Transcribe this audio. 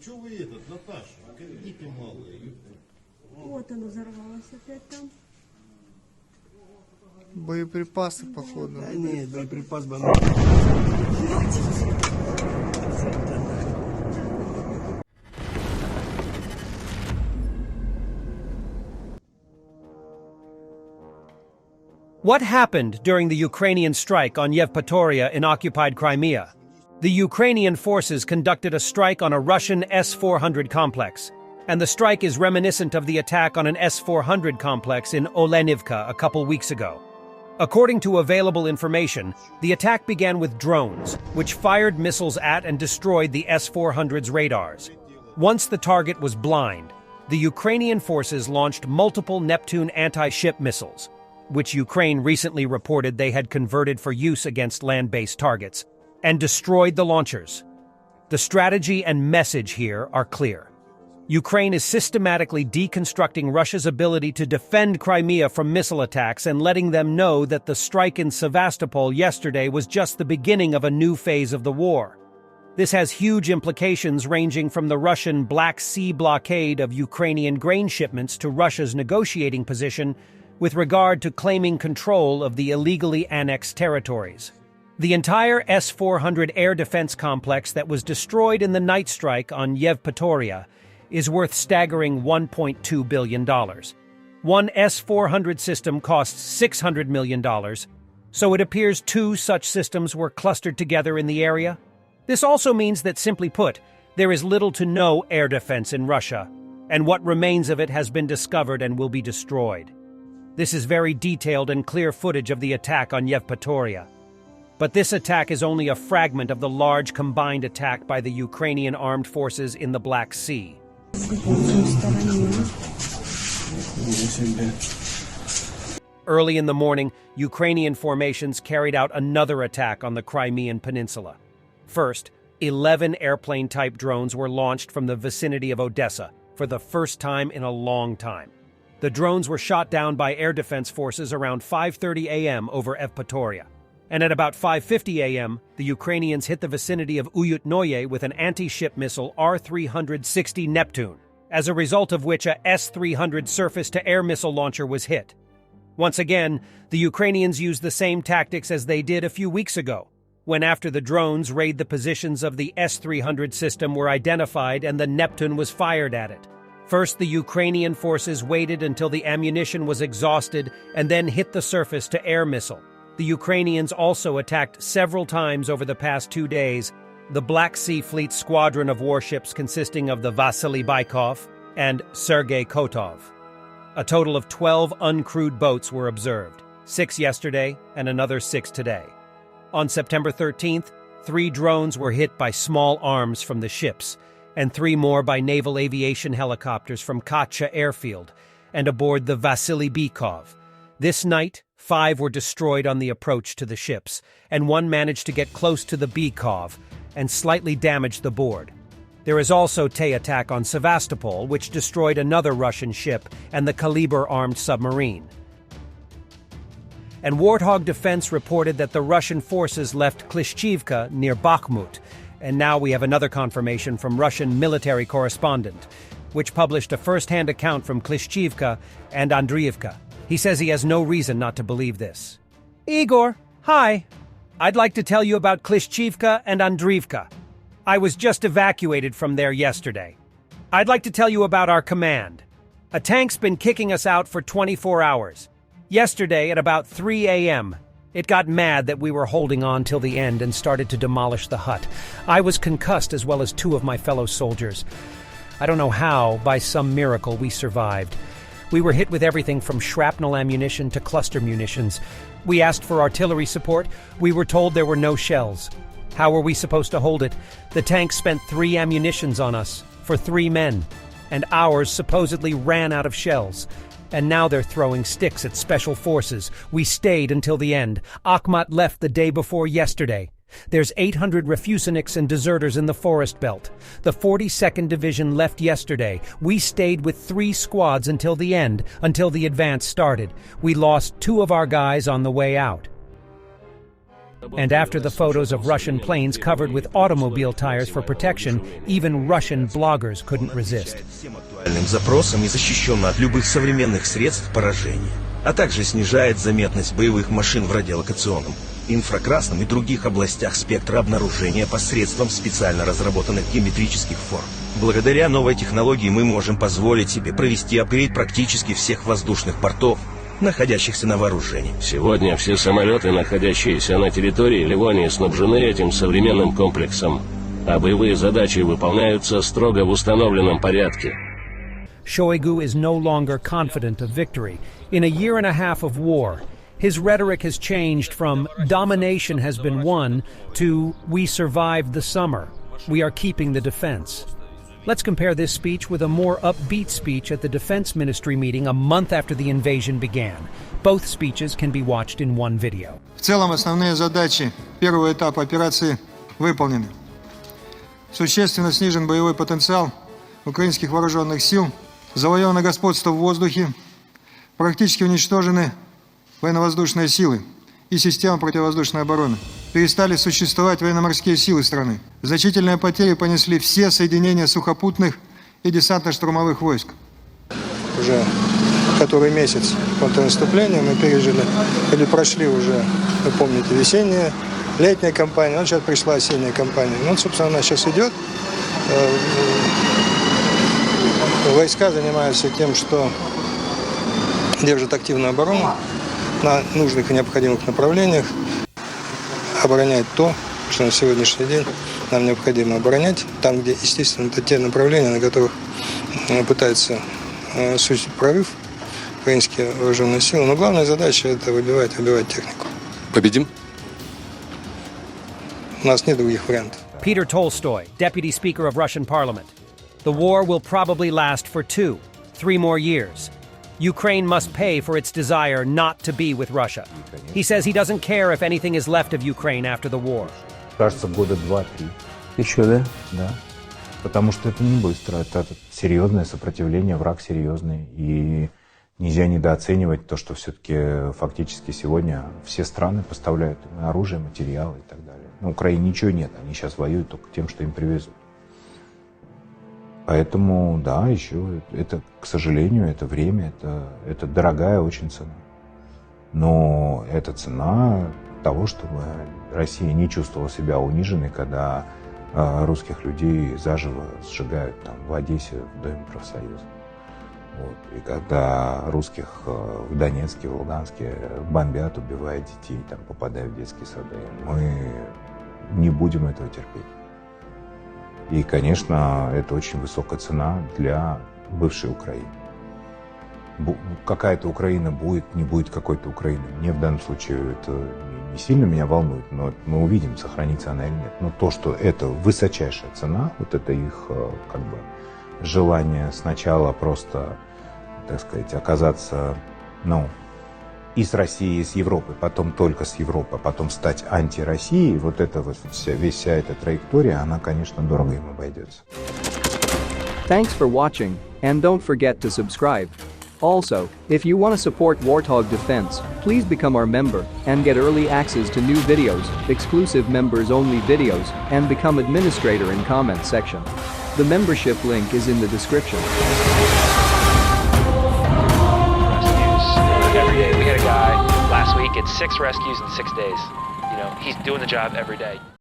Что вы этот, Наташа? Дети малые. Вот оно взорвалось опять там. Боеприпасы, походу. Да нет, боеприпас бы... What happened during the Ukrainian strike on Yevpatoria in occupied Crimea? The Ukrainian forces conducted a strike on a Russian S-400 complex, and the strike is reminiscent of the attack on an S-400 complex in Olenivka a couple weeks ago. According to available information, the attack began with drones, which fired missiles at and destroyed the S-400's radars. Once the target was blind, the Ukrainian forces launched multiple Neptune anti-ship missiles, which Ukraine recently reported they had converted for use against land-based targets, and destroyed the launchers. The strategy and message here are clear. Ukraine is systematically deconstructing Russia's ability to defend Crimea from missile attacks and letting them know that the strike in Sevastopol yesterday was just the beginning of a new phase of the war. This has huge implications ranging from the Russian Black Sea blockade of Ukrainian grain shipments to Russia's negotiating position with regard to claiming control of the illegally annexed territories. The entire S-400 air defense complex that was destroyed in the night strike on Yevpatoria is worth staggering $1.2 billion. One S-400 system costs $600 million, so it appears two such systems were clustered together in the area. This also means that, simply put, there is little to no air defense in Russia, and what remains of it has been discovered and will be destroyed. This is very detailed and clear footage of the attack on Yevpatoria. But this attack is only a fragment of the large combined attack by the Ukrainian armed forces in the Black Sea. Early in the morning, Ukrainian formations carried out another attack on the Crimean Peninsula. First, 11 airplane-type drones were launched from the vicinity of Odessa for the first time in a long time. The drones were shot down by air defense forces around 5:30 a.m. over Evpatoria. And at about 5:50 a.m., the Ukrainians hit the vicinity of Uyutnoye with an anti-ship missile R-360 Neptune, as a result of which a S-300 surface-to-air missile launcher was hit. Once again, the Ukrainians used the same tactics as they did a few weeks ago, when after the drones raid the positions of the S-300 system were identified and the Neptune was fired at it. First, the Ukrainian forces waited until the ammunition was exhausted and then hit the surface-to-air missile. The Ukrainians also attacked several times over the past 2 days the Black Sea Fleet squadron of warships consisting of the Vasily Baikov and Sergei Kotov. A total of 12 uncrewed boats were observed, 6 yesterday and another 6 today. On September 13th, 3 drones were hit by small arms from the ships, and 3 more by naval aviation helicopters from Katcha airfield and aboard the Vasily Baikov. This night, 5 were destroyed on the approach to the ships, and 1 managed to get close to the Baikov and slightly damaged the board. There is also Tay attack on Sevastopol, which destroyed another Russian ship and the Kaliber armed submarine. And Warthog Defense reported that the Russian forces left Klishchivka near Bakhmut, and now we have another confirmation from Russian military correspondent, which published a first-hand account from Klishchivka and Andriivka. He says he has no reason not to believe this. Igor, hi. I'd like to tell you about Klishchivka and Andriivka. I was just evacuated from there yesterday. I'd like to tell you about our command. A tank's been kicking us out for 24 hours. Yesterday at about 3 a.m., it got mad that we were holding on till the end and started to demolish the hut. I was concussed as well as 2 of my fellow soldiers. I don't know how, by some miracle, we survived. We were hit with everything from shrapnel ammunition to cluster munitions. We asked for artillery support. We were told there were no shells. How were we supposed to hold it? The tank spent 3 ammunitions on us, for 3 men, and ours supposedly ran out of shells. And now they're throwing sticks at special forces. We stayed until the end. Akhmat left the day before yesterday. There's 800 refuseniks and deserters in the forest belt. The 42nd Division left yesterday. We stayed with 3 squads until the end, until the advance started. We lost 2 of our guys on the way out. And after the photos of Russian planes covered with automobile tires for protection, even Russian bloggers couldn't resist. Всем актуальным запросам и защищен от любых современных средств поражения, а также снижает заметность боевых машин в радиолокационном, инфракрасном и других областях спектра обнаружения посредством специально разработанных геометрических форм. Благодаря новой технологии мы можем позволить себе провести апгрейд практически всех воздушных портов, находящихся на вооружении. Сегодня все самолеты, находящиеся на территории Ливонии, снабжены этим современным комплексом, а боевые задачи выполняются строго в установленном порядке. Shoigu is no longer confident of victory. In a year and a half of war, his rhetoric has changed from "domination has been won" to "we survived the summer. We are keeping the defense." Let's compare this speech with a more upbeat speech at the Defense Ministry meeting a month after the invasion began. Both speeches can be watched in one video. В целом основные задачи первого этапа операции выполнены. Существенно снижен боевой потенциал украинских вооруженных сил, завоевано господство в воздухе, практически уничтожены военно-воздушные силы и система противовоздушной обороны. Перестали существовать военно-морские силы страны. Значительные потери понесли все соединения сухопутных и десантно-штурмовых войск. Уже который месяц контрнаступления мы пережили или прошли уже, вы помните, весенняя, летняя кампания, вот сейчас пришла осенняя кампания. Ну, собственно, она сейчас идет. Войска занимаются тем, что держат активную оборону на нужных и необходимых направлениях, оборонять то, что на сегодняшний день нам необходимо оборонять, там, где, естественно, это те направления, на которых пытаются осуществить прорыв украинские вооруженные силы. Но главная задача – это выбивать технику. Победим? У нас нет других вариантов. Peter Tolstoy, Deputy Speaker of Russian Parliament. The war will probably last for 2-3 more years. Ukraine must pay for its desire not to be with Russia. He says he doesn't care if anything is left of Ukraine after the war. Кажется, года 2-3. Еще, да? Да. Потому что это не быстро. Это серьезное сопротивление, враг серьезный. И нельзя недооценивать то, что все-таки фактически сегодня все страны поставляют оружие, материалы и так далее. На Украине ничего нет. Они сейчас воюют только тем, что им привезут. Поэтому, да, еще это, к сожалению, это время, это дорогая очень цена. Но это цена того, чтобы Россия не чувствовала себя униженной, когда русских людей заживо сжигают там, в Одессе в Доме профсоюза. Вот. И когда русских в Донецке, в Луганске бомбят, убивают детей, там, попадают в детские сады, мы не будем этого терпеть. И, конечно, это очень высокая цена для бывшей Украины. Какая-то Украина будет, не будет какой-то Украины. Мне в данном случае это не сильно меня волнует, но мы увидим, сохранится она или нет. Но то, что это высочайшая цена, вот это их как бы желание сначала просто, так сказать, оказаться, и с Россией, и с Европой, потом только с Европой, потом стать антироссией, вот эта вот вся эта траектория, она, конечно, дорого им обойдется. Thanks for watching, and don't forget to subscribe. Also, if you want to support Warthog Defense, please become our member and get early access to new videos, exclusive members-only videos, and become administrator in comment section. The membership link is in the description. Every day. We had a guy last week, it's 6 rescues in 6 days. You know, he's doing the job every day.